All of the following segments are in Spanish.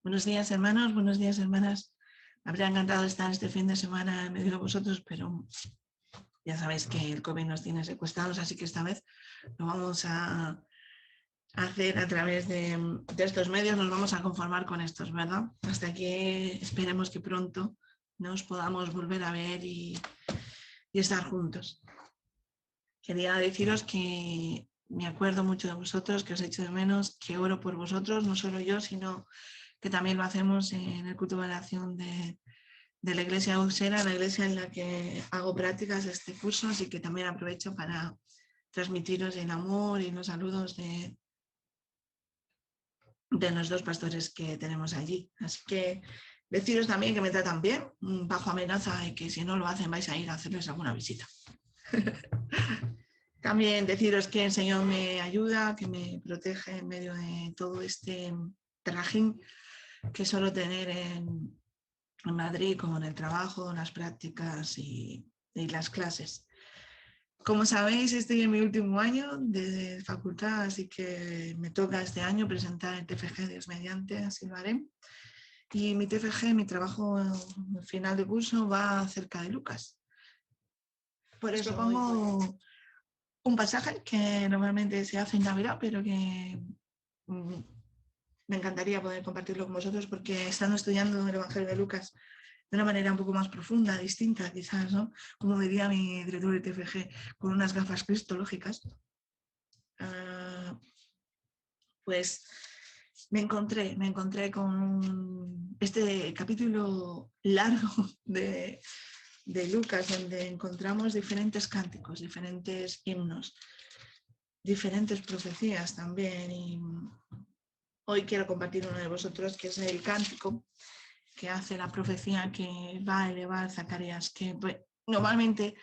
Buenos días, hermanos, buenos días, hermanas. Me habría encantado estar este fin de semana en medio de vosotros, pero ya sabéis que el COVID nos tiene secuestrados, así que esta vez lo vamos a hacer a través de estos medios, nos vamos a conformar con estos, ¿verdad? Hasta que esperemos que pronto nos podamos volver a ver y estar juntos. Quería deciros que me acuerdo mucho de vosotros, que os echo de menos, que oro por vosotros, no solo yo, sino que también lo hacemos en el culto de oración de la Iglesia Auxera, la iglesia en la que hago prácticas de este curso, así que también aprovecho para transmitiros el amor y los saludos de los dos pastores que tenemos allí. Así que deciros también que me tratan bien, bajo amenaza, y que si no lo hacen vais a ir a hacerles alguna visita. También deciros que el Señor me ayuda, que me protege en medio de todo este trajín que suelo tener en Madrid, como en el trabajo, en las prácticas y las clases. Como sabéis, estoy en mi último año de facultad, así que me toca este año presentar el TFG, Dios mediante, así lo haré. Y mi TFG, mi trabajo final de curso, va acerca de Lucas. Por eso pongo un pasaje que normalmente se hace en Navidad, pero que me encantaría poder compartirlo con vosotros, porque estando estudiando el Evangelio de Lucas de una manera un poco más profunda, distinta quizás, ¿no? Como diría mi director de TFG, con unas gafas cristológicas, pues me encontré con este capítulo largo de Lucas, donde encontramos diferentes cánticos, diferentes himnos, diferentes profecías también. Y hoy quiero compartir uno de vosotros, que es el cántico que hace la profecía que va a elevar Zacarías, que pues, normalmente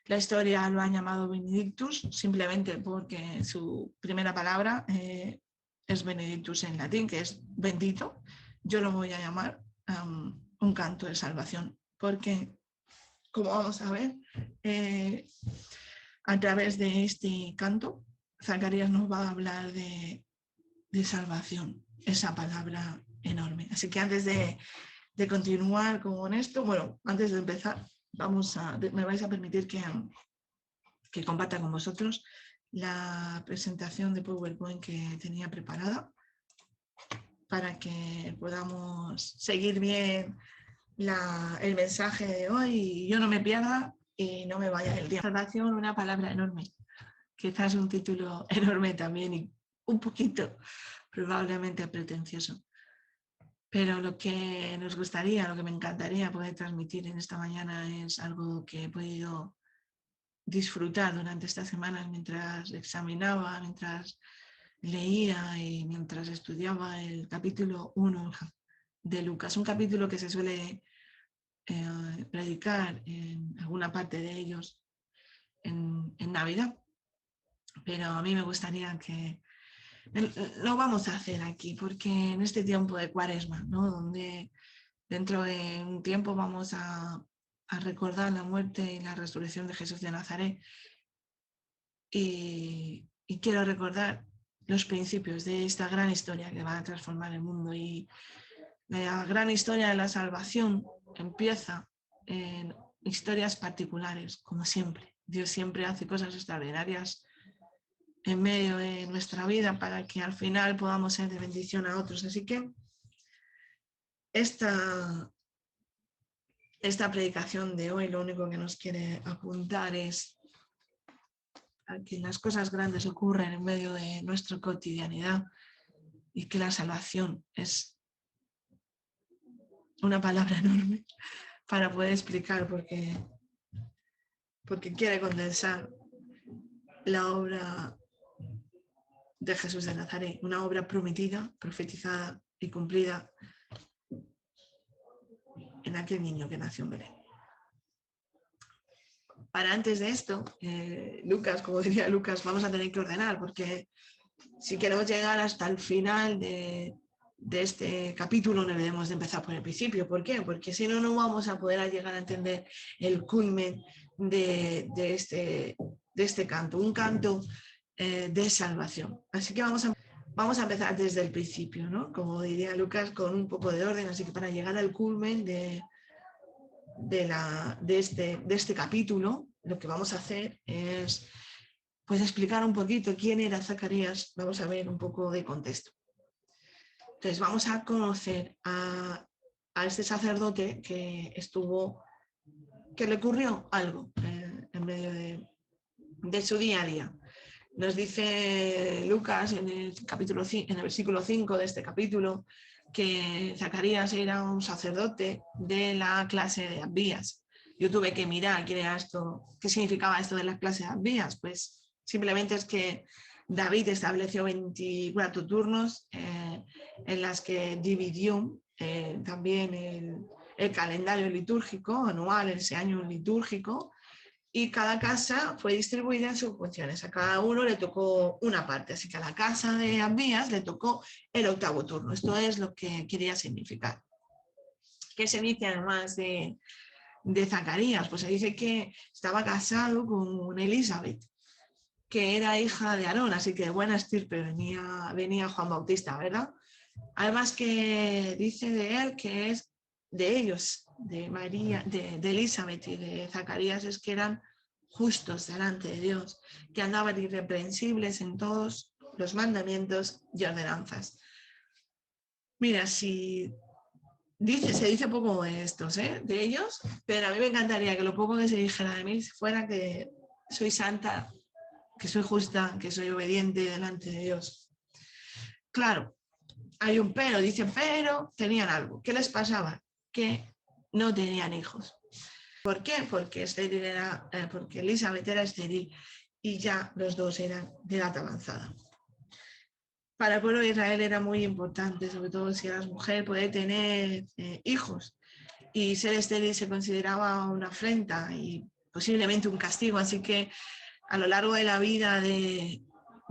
la historia lo ha llamado Benedictus, simplemente porque su primera palabra es Benedictus en latín, que es bendito. Yo lo voy a llamar un canto de salvación, porque, como vamos a ver, a través de este canto, Zacarías nos va a hablar de salvación, esa palabra enorme. Así que antes de continuar con esto, bueno, antes de empezar, me vais a permitir que comparta con vosotros la presentación de PowerPoint que tenía preparada para que podamos seguir bien el mensaje de hoy y yo no me pierda y no me vaya el día. Salvación, una palabra enorme, quizás un título enorme también y un poquito probablemente pretencioso. Pero lo que nos gustaría, lo que me encantaría poder transmitir en esta mañana es algo que he podido disfrutar durante estas semanas mientras examinaba, mientras leía y mientras estudiaba el capítulo 1 de Lucas, un capítulo que se suele predicar en alguna parte de ellos en Navidad, pero a mí me gustaría que lo vamos a hacer aquí, porque en este tiempo de Cuaresma, ¿no? Donde dentro de un tiempo vamos a recordar la muerte y la resurrección de Jesús de Nazaret, y quiero recordar los principios de esta gran historia que va a transformar el mundo. Y la gran historia de la salvación empieza en historias particulares, como siempre. Dios siempre hace cosas extraordinarias en medio de nuestra vida para que al final podamos ser de bendición a otros. Así que esta predicación de hoy lo único que nos quiere apuntar es a que las cosas grandes ocurren en medio de nuestra cotidianidad y que la salvación es una palabra enorme para poder explicar, porque quiere condensar la obra de Jesús de Nazaret, una obra prometida, profetizada y cumplida en aquel niño que nació en Belén. Para antes de esto, Lucas, como diría Lucas, vamos a tener que ordenar, porque si queremos llegar hasta el final de este capítulo, no debemos de empezar por el principio. ¿Por qué? Porque si no, no vamos a poder llegar a entender el culmen de este canto, un canto de salvación. Así que vamos a vamos a empezar desde el principio, ¿no? Como diría Lucas, con un poco de orden, así que para llegar al culmen de este capítulo, lo que vamos a hacer es pues explicar un poquito quién era Zacarías. Vamos a ver un poco de contexto. Entonces vamos a conocer a este sacerdote que le ocurrió algo en medio de su día a día. Nos dice Lucas en el versículo 5 de este capítulo que Zacarías era un sacerdote de la clase de Abías. Yo tuve que mirar qué significaba esto de la clase de Abías. Pues simplemente es que David estableció 24 turnos en las que dividió también el calendario litúrgico anual, ese año litúrgico, y cada casa fue distribuida en sus funciones. A cada uno le tocó una parte, así que a la casa de Abías le tocó el 8º turno. Esto es lo que quería significar. ¿Qué se dice además de Zacarías? Pues se dice que estaba casado con Elizabeth, que era hija de Aarón, así que de buena estirpe venía Juan Bautista, ¿verdad? Además que dice de él que es de ellos, de María, de Elizabeth y de Zacarías, es que eran justos delante de Dios, que andaban irreprensibles en todos los mandamientos y ordenanzas. Mira, se dice poco de estos, de ellos, pero a mí me encantaría que lo poco que se dijera de mí fuera que soy santa, que soy justa, que soy obediente delante de Dios. Claro, hay un pero, dicen, pero tenían algo. ¿Qué les pasaba? Que no tenían hijos. ¿Por qué? Porque Elizabeth era estéril y ya los dos eran de edad avanzada. Para el pueblo de Israel era muy importante, sobre todo si eras mujer, poder tener hijos. Y ser estéril se consideraba una afrenta y posiblemente un castigo. Así que a lo largo de la vida de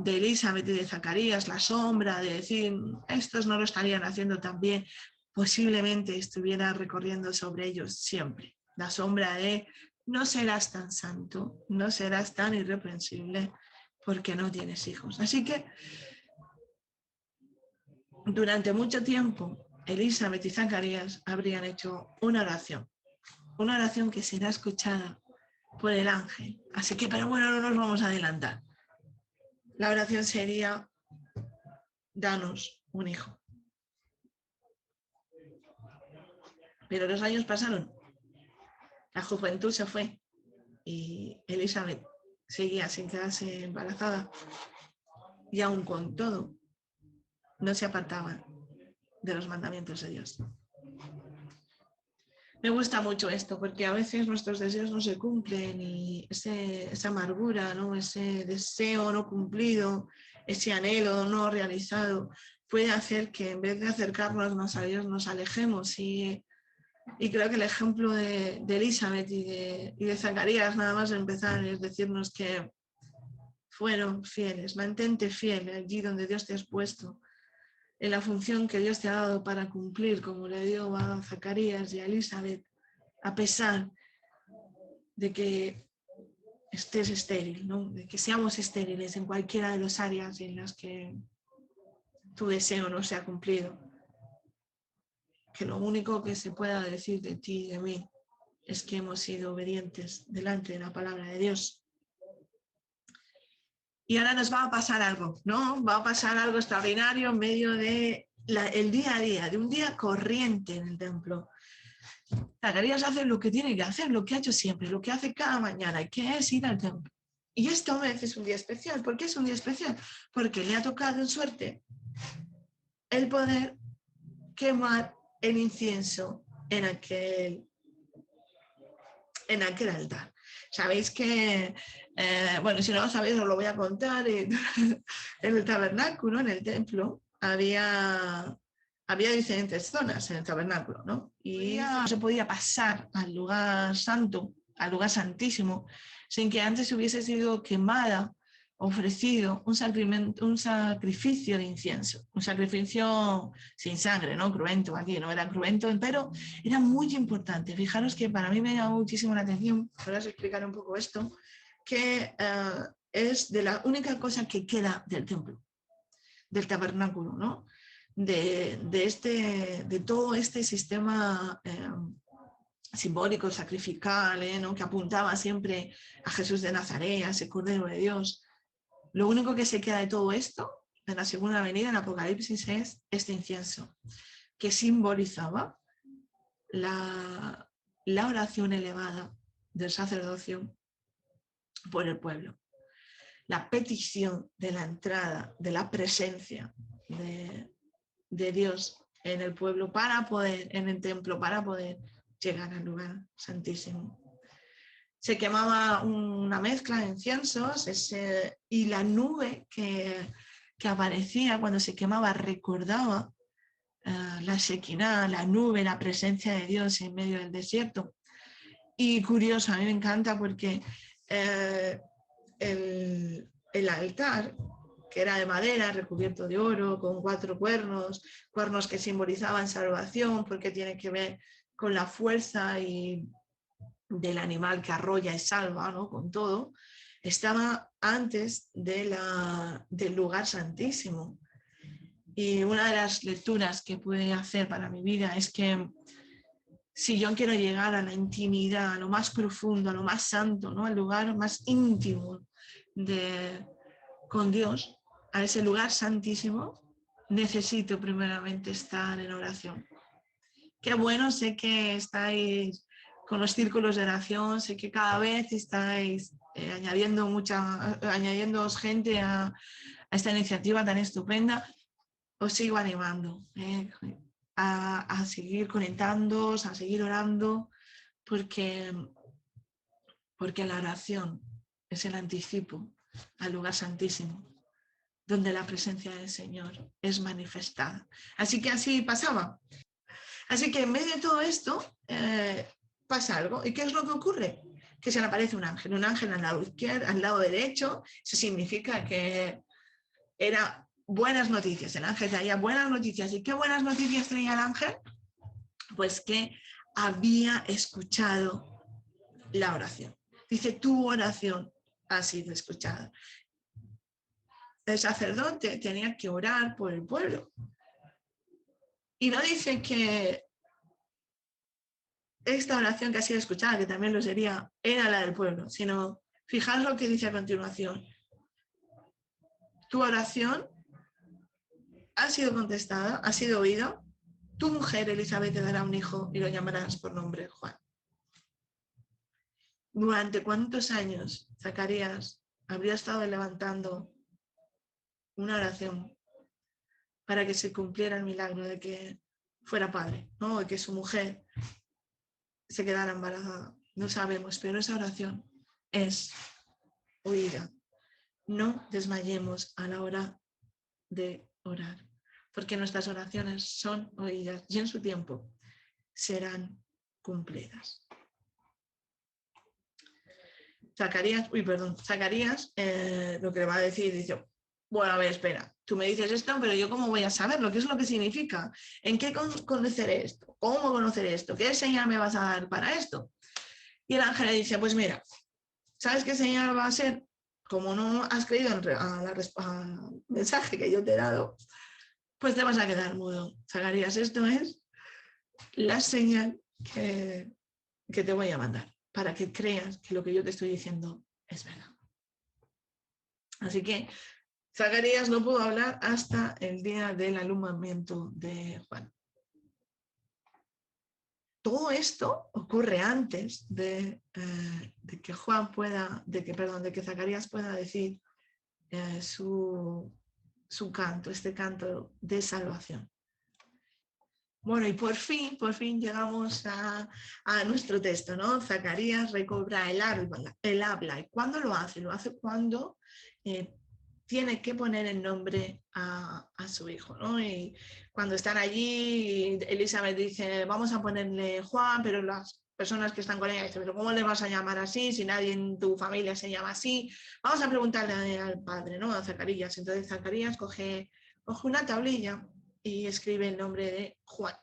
Elizabeth y de Zacarías, la sombra de decir, estos no lo estarían haciendo tan bien, posiblemente estuviera recorriendo sobre ellos siempre. La sombra de, no serás tan santo, no serás tan irreprensible porque no tienes hijos. Así que durante mucho tiempo, Elizabeth y Zacarías habrían hecho una oración que será escuchada por el ángel. Así que, pero bueno, no nos vamos a adelantar. La oración sería, danos un hijo. Pero los años pasaron, la juventud se fue y Elizabeth seguía sin quedarse embarazada y aún con todo no se apartaba de los mandamientos de Dios. Me gusta mucho esto porque a veces nuestros deseos no se cumplen y esa amargura, ¿no? Ese deseo no cumplido, ese anhelo no realizado puede hacer que en vez de acercarnos más a Dios nos alejemos y creo que el ejemplo de Elizabeth y de Zacarías, nada más empezar, es decirnos que fueron fieles. Mantente fiel allí donde Dios te ha puesto, en la función que Dios te ha dado para cumplir, como le dio a Zacarías y a Elizabeth, a pesar de que estés estéril, ¿no? De que seamos estériles en cualquiera de las áreas en las que tu deseo no se ha cumplido. Que lo único que se pueda decir de ti y de mí es que hemos sido obedientes delante de la palabra de Dios. Y ahora nos va a pasar algo, ¿no? Va a pasar algo extraordinario en medio de el día a día, de un día corriente en el templo. Zacarías hace lo que tiene que hacer, lo que ha hecho siempre, lo que hace cada mañana, que es ir al templo. Y esta vez es un día especial. ¿Por qué es un día especial? Porque le ha tocado en suerte el poder quemar el incienso en aquel altar. Sabéis que, bueno, si no lo sabéis os lo voy a contar, en el tabernáculo, en el templo, había diferentes zonas en el tabernáculo, ¿no? Y no se podía pasar al lugar santo, al lugar santísimo, sin que antes hubiese sido quemada, ofrecido un sacrificio de incienso, un sacrificio sin sangre, ¿no? Cruento, aquí no era cruento, pero era muy importante. Fijaros que para mí me llamó muchísimo la atención, ahora os explicaré un poco esto, que es de la única cosa que queda del templo. del tabernáculo, ¿no? De todo este sistema simbólico, sacrificial, ¿no? Que apuntaba siempre a Jesús de Nazaret, a ese Cordero de Dios. Lo único que se queda de todo esto, en la segunda venida, en Apocalipsis, es este incienso, que simbolizaba la oración elevada del sacerdocio por el pueblo, la petición de la entrada, de la presencia de Dios en el pueblo para poder, en el templo, para poder llegar al lugar santísimo. Se quemaba una mezcla de inciensos y la nube que aparecía cuando se quemaba recordaba la Shekinah, la nube, la presencia de Dios en medio del desierto. Y curioso, a mí me encanta porque el altar, que era de madera, recubierto de oro, con 4 cuernos, cuernos que simbolizaban salvación, porque tiene que ver con la fuerza y del animal que arrolla y salva, ¿no? Con todo, estaba antes del lugar santísimo. Y una de las lecturas que pude hacer para mi vida es que si yo quiero llegar a la intimidad, a lo más profundo, a lo más santo, ¿no? Al lugar más íntimo con Dios, a ese lugar santísimo, necesito primeramente estar en oración. Qué bueno, sé que estáis con los círculos de oración, sé que cada vez estáis añadiendo gente a esta iniciativa tan estupenda. Os sigo animando a seguir conectándoos, a seguir orando, porque la oración es el anticipo al lugar santísimo, donde la presencia del Señor es manifestada. Así que así pasaba. Así que en medio de todo esto pasa algo. ¿Y qué es lo que ocurre? Que se le aparece un ángel al lado izquierdo, al lado derecho. Eso significa que era buenas noticias. El ángel traía buenas noticias. ¿Y qué buenas noticias traía el ángel? Pues que había escuchado la oración. Dice, tu oración ha sido escuchada. El sacerdote tenía que orar por el pueblo. Y no dice que esta oración que ha sido escuchada, que también lo sería, era la del pueblo, sino fijaos lo que dice a continuación. Tu oración ha sido contestada, ha sido oída. Tu mujer Elizabeth te dará un hijo y lo llamarás por nombre Juan. ¿Durante cuántos años Zacarías habría estado levantando una oración para que se cumpliera el milagro de que fuera padre, ¿no? De que su mujer se quedara embarazada? No sabemos, pero esa oración es oída. No desmayemos a la hora de orar, porque nuestras oraciones son oídas y en su tiempo serán cumplidas. Zacarías, lo que le va a decir, dice, bueno, a ver, espera, tú me dices esto, pero yo cómo voy a saberlo, ¿qué es lo que significa? ¿En qué conoceré esto? ¿Cómo conoceré esto? ¿Qué señal me vas a dar para esto? Y el ángel le dice, pues mira, ¿sabes qué señal va a ser? Como no has creído al mensaje que yo te he dado, pues te vas a quedar mudo. Zacarías, esto es la señal que te voy a mandar para que creas que lo que yo te estoy diciendo es verdad. Así que Zacarías no pudo hablar hasta el día del alumbramiento de Juan. Todo esto ocurre antes de que Zacarías pueda decir su canto, este canto de salvación. Bueno, y por fin llegamos a nuestro texto, ¿no? Zacarías recobra el habla. ¿Y cuándo lo hace? Lo hace cuando tiene que poner el nombre a su hijo, ¿no? Y cuando están allí, Elizabeth dice, vamos a ponerle Juan, pero las personas que están con ella dicen, pero ¿cómo le vas a llamar así si nadie en tu familia se llama así? Vamos a preguntarle al padre, ¿no? A Zacarías. Entonces Zacarías coge una tablilla y escribe el nombre de Juan.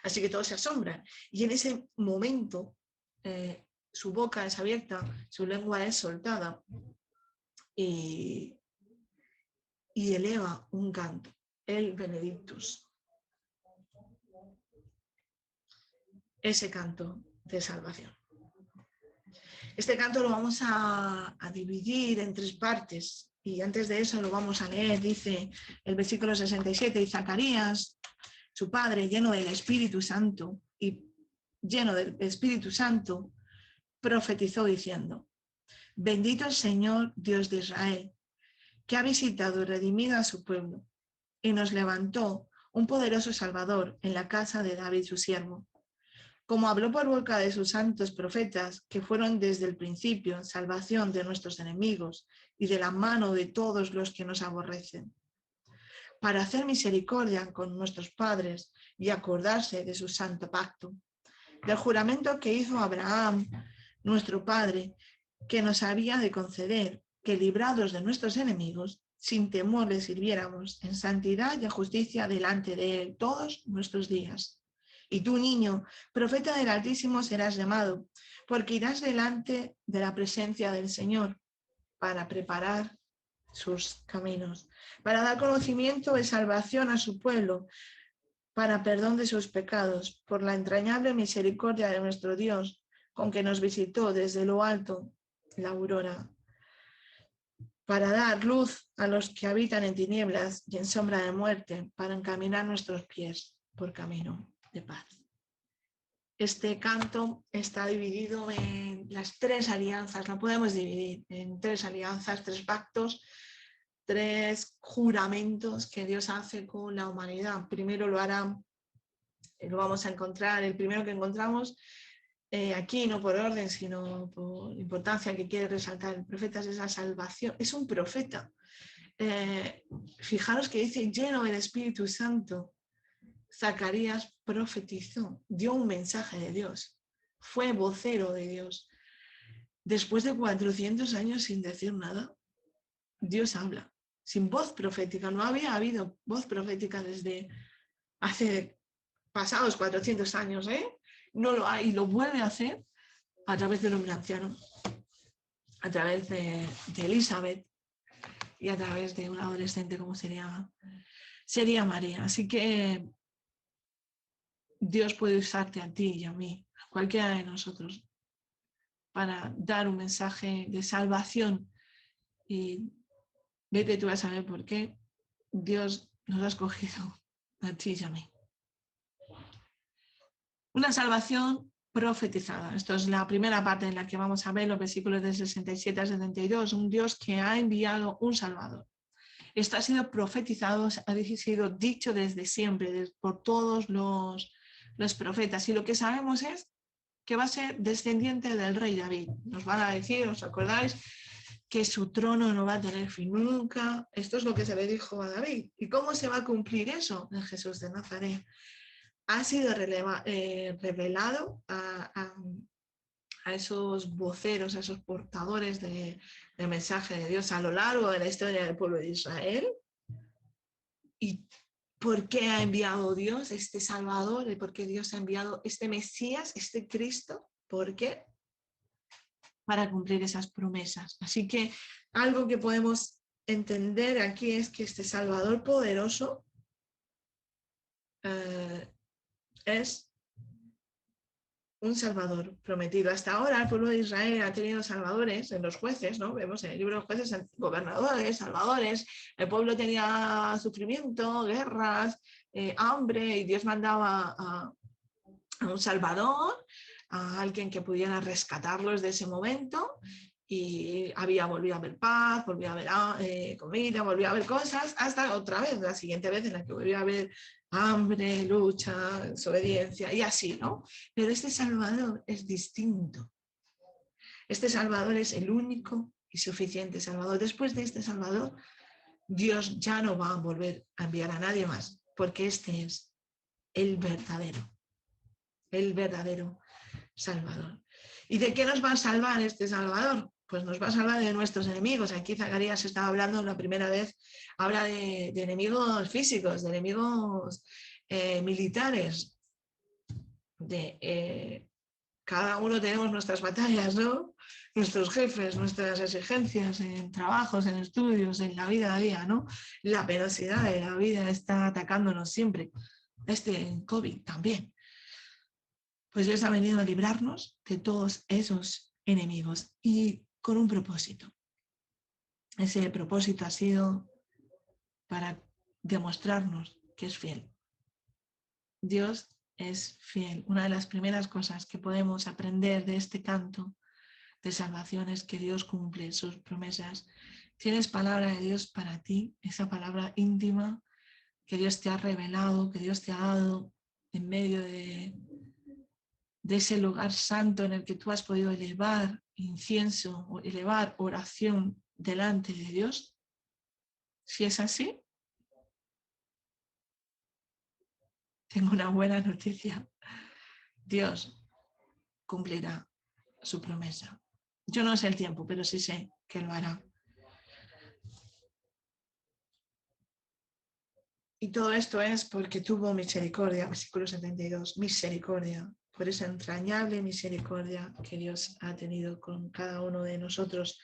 Así que todos se asombran. Y en ese momento su boca es abierta, su lengua es soltada y y eleva un canto, el Benedictus. Ese canto de salvación. Este canto lo vamos a dividir en 3 partes y antes de eso lo vamos a leer. Dice el versículo 67, y Zacarías, su padre, lleno del Espíritu Santo profetizó diciendo: bendito el Señor, Dios de Israel, que ha visitado y redimido a su pueblo y nos levantó un poderoso Salvador en la casa de David su siervo, como habló por boca de sus santos profetas, que fueron desde el principio salvación de nuestros enemigos y de la mano de todos los que nos aborrecen, para hacer misericordia con nuestros padres y acordarse de su santo pacto, del juramento que hizo Abraham, nuestro padre, que nos había de conceder que, librados de nuestros enemigos, sin temor le sirviéramos en santidad y en justicia delante de él todos nuestros días. Y tú, niño, profeta del Altísimo serás llamado, porque irás delante de la presencia del Señor para preparar sus caminos, para dar conocimiento de salvación a su pueblo, para perdón de sus pecados, por la entrañable misericordia de nuestro Dios, con que nos visitó desde lo alto la aurora, para dar luz a los que habitan en tinieblas y en sombra de muerte, para encaminar nuestros pies por camino de paz. Este canto está dividido en las 3 alianzas, lo podemos dividir en 3 alianzas, 3 pactos, 3 juramentos que Dios hace con la humanidad. Primero lo hará, lo vamos a encontrar, el primero que encontramos aquí, no por orden, sino por importancia que quiere resaltar el profeta, es esa salvación. Es un profeta. Fijaros que dice lleno del Espíritu Santo. Zacarías profetizó, dio un mensaje de Dios, fue vocero de Dios. Después de 400 años sin decir nada, Dios habla, sin voz profética. No había habido voz profética desde hace pasados 400 años, No lo hay, y lo vuelve a hacer a través del hombre anciano, a través de Elizabeth y a través de un adolescente como sería María. Así que Dios puede usarte a ti y a mí, a cualquiera de nosotros, para dar un mensaje de salvación. Y vete tú a saber por qué Dios nos ha escogido a ti y a mí. Una salvación profetizada. Esto es la primera parte en la que vamos a ver los versículos de 67 a 72. Un Dios que ha enviado un Salvador. Esto ha sido profetizado, ha sido dicho desde siempre, por todos los profetas. Y lo que sabemos es que va a ser descendiente del rey David. Nos van a decir, ¿os acordáis? Que su trono no va a tener fin nunca. Esto es lo que se le dijo a David. ¿Y cómo se va a cumplir eso en Jesús de Nazaret? Ha sido revelado a esos voceros, a esos portadores de mensaje de Dios a lo largo de la historia del pueblo de Israel. ¿Y por qué ha enviado Dios este Salvador? ¿Y por qué Dios ha enviado este Mesías, este Cristo? ¿Por qué? Para cumplir esas promesas. Así que algo que podemos entender aquí es que este Salvador poderoso es un Salvador prometido. Hasta ahora el pueblo de Israel ha tenido salvadores en los jueces, ¿no? Vemos en el libro de los jueces gobernadores, salvadores. El pueblo tenía sufrimiento, guerras, hambre, y Dios mandaba a un Salvador, a alguien que pudiera rescatarlos de ese momento, y volvía a haber paz, volvía a haber comida, volvía a haber cosas, hasta otra vez, la siguiente vez en la que volvía a haber hambre, lucha, desobediencia y así, ¿no? Pero este Salvador es distinto. Este Salvador es el único y suficiente Salvador. Después de este Salvador, Dios ya no va a volver a enviar a nadie más, porque este es el verdadero Salvador. ¿Y de qué nos va a salvar este Salvador? Pues nos va a salvar de nuestros enemigos. Aquí Zacarías estaba hablando la primera vez, habla de enemigos físicos, de enemigos militares, de cada uno tenemos nuestras batallas, ¿no? Nuestros jefes, nuestras exigencias en trabajos, en estudios, en la vida a día, ¿no? La penosidad de la vida está atacándonos siempre. COVID también. Pues Dios ha venido a librarnos de todos esos enemigos y con un propósito. Ese propósito ha sido para demostrarnos que es fiel. Dios es fiel. Una de las primeras cosas que podemos aprender de este canto de salvación es que Dios cumple sus promesas. Tienes palabra de Dios para ti, esa palabra íntima que Dios te ha revelado, que Dios te ha dado en medio de ese lugar santo en el que tú has podido elevar incienso o elevar oración delante de Dios. Si es así, tengo una buena noticia. Dios cumplirá su promesa. Yo no sé el tiempo, pero sí sé que lo hará. Y todo esto es porque tuvo misericordia, versículo 72, misericordia, por esa entrañable misericordia que Dios ha tenido con cada uno de nosotros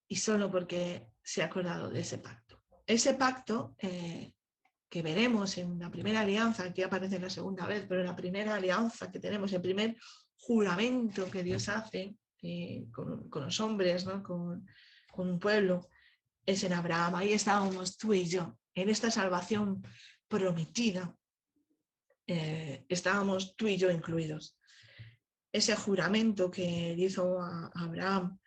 y solo porque se ha acordado de ese pacto. Ese pacto que veremos en la primera alianza, aquí aparece la segunda vez, pero en la primera alianza que tenemos, el primer juramento que Dios hace con los hombres, ¿no? con un pueblo, es en Abraham. Ahí estábamos tú y yo, en esta salvación prometida, estábamos tú y yo incluidos. Ese juramento que hizo a Abraham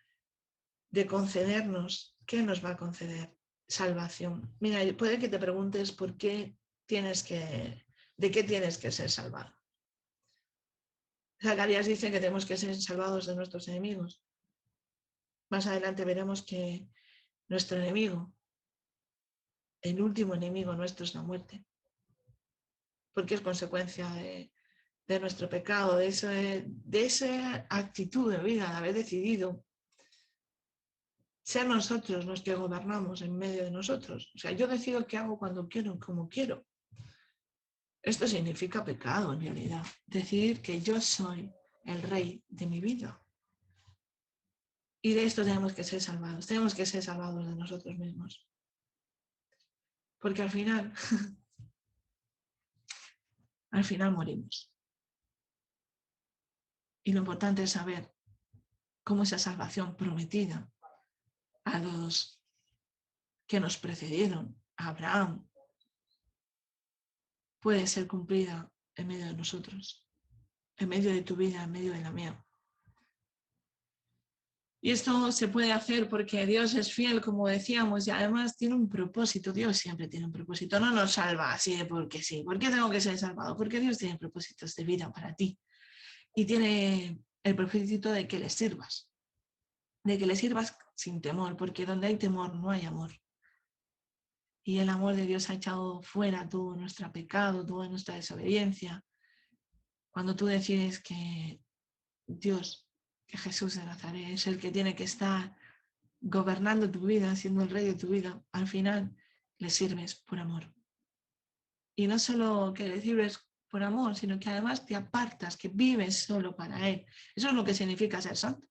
de concedernos, ¿qué nos va a conceder? Salvación. Mira, puede que te preguntes por qué de qué tienes que ser salvado. Zacarías dice que tenemos que ser salvados de nuestros enemigos. Más adelante veremos que nuestro enemigo, el último enemigo nuestro es la muerte, porque es consecuencia de nuestro pecado, de esa actitud de vida, de haber decidido ser nosotros los que gobernamos en medio de nosotros. O sea, yo decido qué hago cuando quiero, como quiero. Esto significa pecado en realidad, decidir que yo soy el rey de mi vida. Y de esto tenemos que ser salvados de nosotros mismos. Porque al final morimos. Y lo importante es saber cómo esa salvación prometida a los que nos precedieron, a Abraham, puede ser cumplida en medio de nosotros, en medio de tu vida, en medio de la mía. Y esto se puede hacer porque Dios es fiel, como decíamos, y además tiene un propósito. Dios siempre tiene un propósito. No nos salva así de porque sí. ¿Por qué tengo que ser salvado? Porque Dios tiene propósitos de vida para ti. Y tiene el propósito de que le sirvas. De que le sirvas sin temor, porque donde hay temor no hay amor. Y el amor de Dios ha echado fuera todo nuestro pecado, toda nuestra desobediencia. Cuando tú decides que Dios, que Jesús de Nazaret es el que tiene que estar gobernando tu vida, siendo el rey de tu vida, al final le sirves por amor. Y no solo que le sirves por amor, sino que además te apartas, que vives solo para Él. Eso es lo que significa ser santo.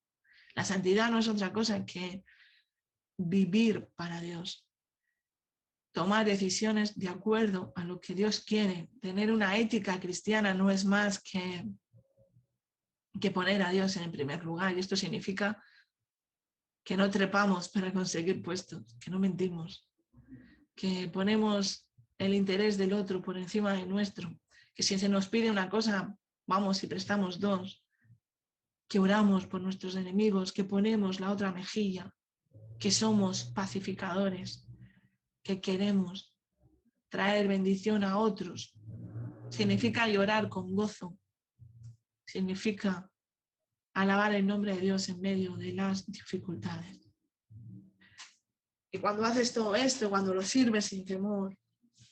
La santidad no es otra cosa que vivir para Dios. Tomar decisiones de acuerdo a lo que Dios quiere. Tener una ética cristiana no es más que poner a Dios en el primer lugar. Y esto significa que no trepamos para conseguir puestos, que no mentimos, que ponemos el interés del otro por encima del nuestro, que si se nos pide una cosa, vamos y prestamos dos, que oramos por nuestros enemigos, que ponemos la otra mejilla, que somos pacificadores, que queremos traer bendición a otros. Significa llorar con gozo, significa alabar el nombre de Dios en medio de las dificultades. Y cuando haces todo esto, cuando lo sirves sin temor,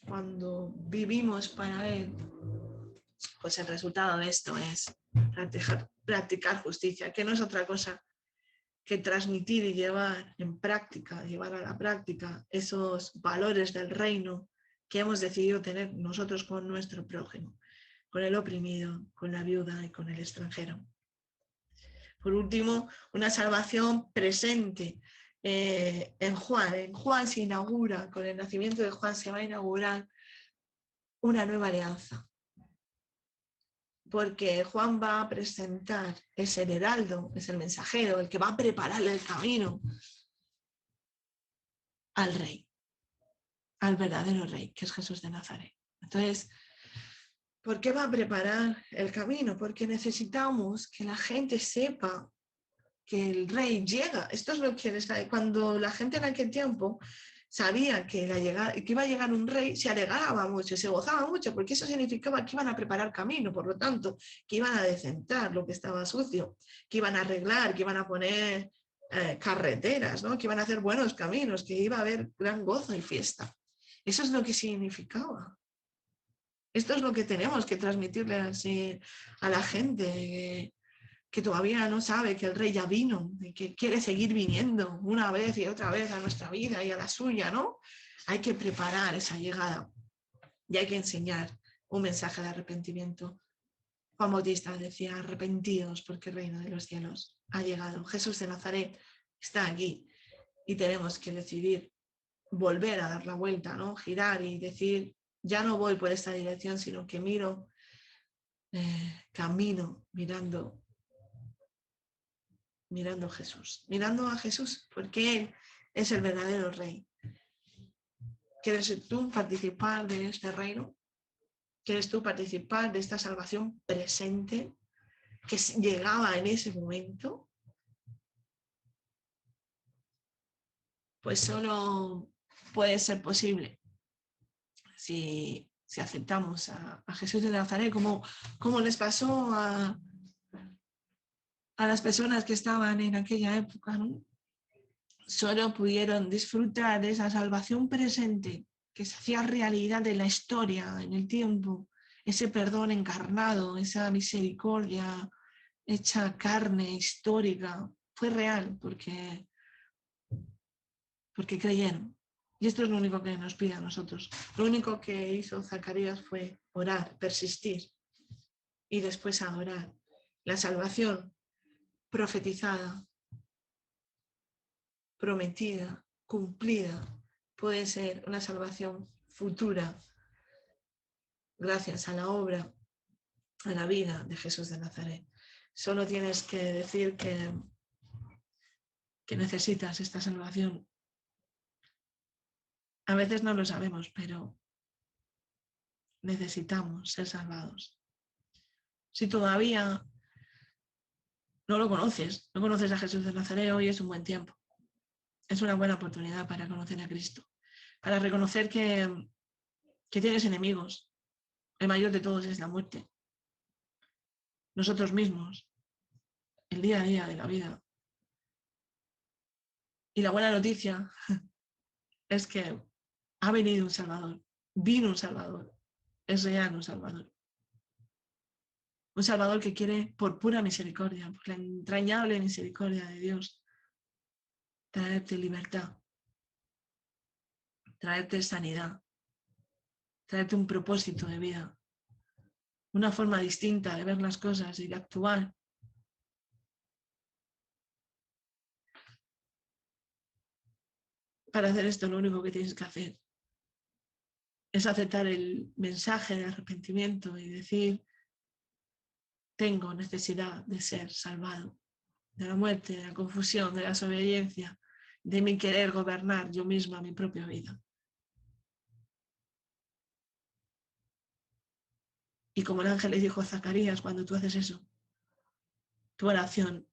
cuando vivimos para Él, pues el resultado de esto es practicar justicia, que no es otra cosa que transmitir y llevar en práctica, llevar a la práctica esos valores del reino que hemos decidido tener nosotros con nuestro prójimo. con el oprimido, con la viuda y con el extranjero. Por último, una salvación presente. En Juan se inaugura, con el nacimiento de Juan se va a inaugurar una nueva alianza. Porque Juan va a presentar, es el heraldo, es el mensajero, el que va a prepararle el camino al rey, al verdadero rey, que es Jesús de Nazaret. Entonces, ¿por qué va a preparar el camino? Porque necesitamos que la gente sepa que el rey llega. Esto es lo que cuando la gente en aquel tiempo sabía que iba a llegar un rey, se alegraba mucho, se gozaba mucho, porque eso significaba que iban a preparar camino, por lo tanto, que iban a decentar lo que estaba sucio, que iban a arreglar, que iban a poner carreteras, ¿no? Que iban a hacer buenos caminos, que iba a haber gran gozo y fiesta. Eso es lo que significaba. Esto es lo que tenemos que transmitirle así a la gente que todavía no sabe que el rey ya vino y que quiere seguir viniendo una vez y otra vez a nuestra vida y a la suya, ¿no? Hay que preparar esa llegada y hay que enseñar un mensaje de arrepentimiento. Juan Bautista decía, arrepentidos porque el reino de los cielos ha llegado. Jesús de Nazaret está aquí y tenemos que decidir volver a dar la vuelta, ¿no? Girar y decir, ya no voy por esta dirección, sino que miro, camino mirando mirando a Jesús, porque Él es el verdadero Rey. ¿Quieres tú participar de este reino? ¿Quieres tú participar de esta salvación presente que llegaba en ese momento? Pues solo puede ser posible si aceptamos a Jesús de Nazaret, como les pasó a las personas que estaban en aquella época, ¿no? Solo pudieron disfrutar de esa salvación presente que se hacía realidad en la historia, en el tiempo, ese perdón encarnado, esa misericordia hecha carne histórica, fue real porque creyeron. Y esto es lo único que nos pide a nosotros. Lo único que hizo Zacarías fue orar, persistir y después adorar. La salvación profetizada, prometida, cumplida, puede ser una salvación futura gracias a la obra, a la vida de Jesús de Nazaret. Solo tienes que decir que necesitas esta salvación. A veces no lo sabemos, pero necesitamos ser salvados. Si todavía no lo conoces, no conoces a Jesús de Nazaret, hoy es un buen tiempo. Es una buena oportunidad para conocer a Cristo, para reconocer que tienes enemigos. El mayor de todos es la muerte. Nosotros mismos, el día a día de la vida. Y la buena noticia es que ha venido un Salvador, vino un Salvador, es real un Salvador. Un Salvador que quiere, por pura misericordia, por la entrañable misericordia de Dios, traerte libertad, traerte sanidad, traerte un propósito de vida, una forma distinta de ver las cosas y de actuar. Para hacer esto, lo único que tienes que hacer es aceptar el mensaje de arrepentimiento y decir, tengo necesidad de ser salvado de la muerte, de la confusión, de la desobediencia, de mi querer gobernar yo misma mi propia vida. Y como el ángel le dijo a Zacarías, cuando tú haces eso, tu oración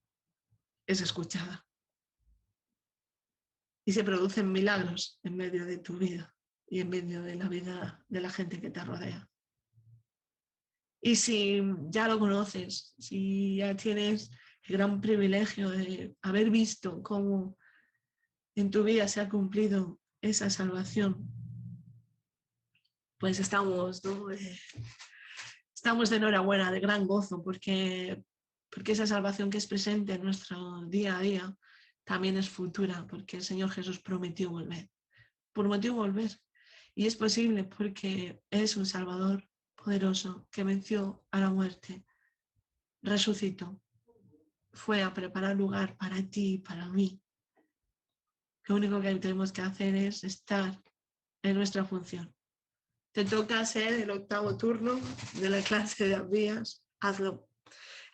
es escuchada. Y se producen milagros en medio de tu vida y en medio de la vida de la gente que te rodea. Y si ya lo conoces, si ya tienes el gran privilegio de haber visto cómo en tu vida se ha cumplido esa salvación, pues estamos, ¿no? Estamos de enhorabuena, de gran gozo, porque esa salvación que es presente en nuestro día a día también es futura, porque el Señor Jesús prometió volver. Y es posible porque es un Salvador poderoso que venció a la muerte, resucitó, fue a preparar lugar para ti y para mí. Lo único que tenemos que hacer es estar en nuestra función. Te toca ser el 8º turno de la clase de Abías, hazlo.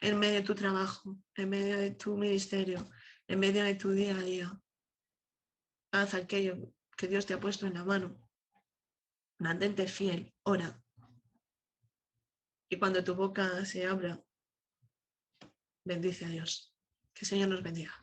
En medio de tu trabajo, en medio de tu ministerio, en medio de tu día a día. Haz aquello que Dios te ha puesto en la mano. Mantente fiel, ora. Y cuando tu boca se abra, bendice a Dios. Que el Señor nos bendiga.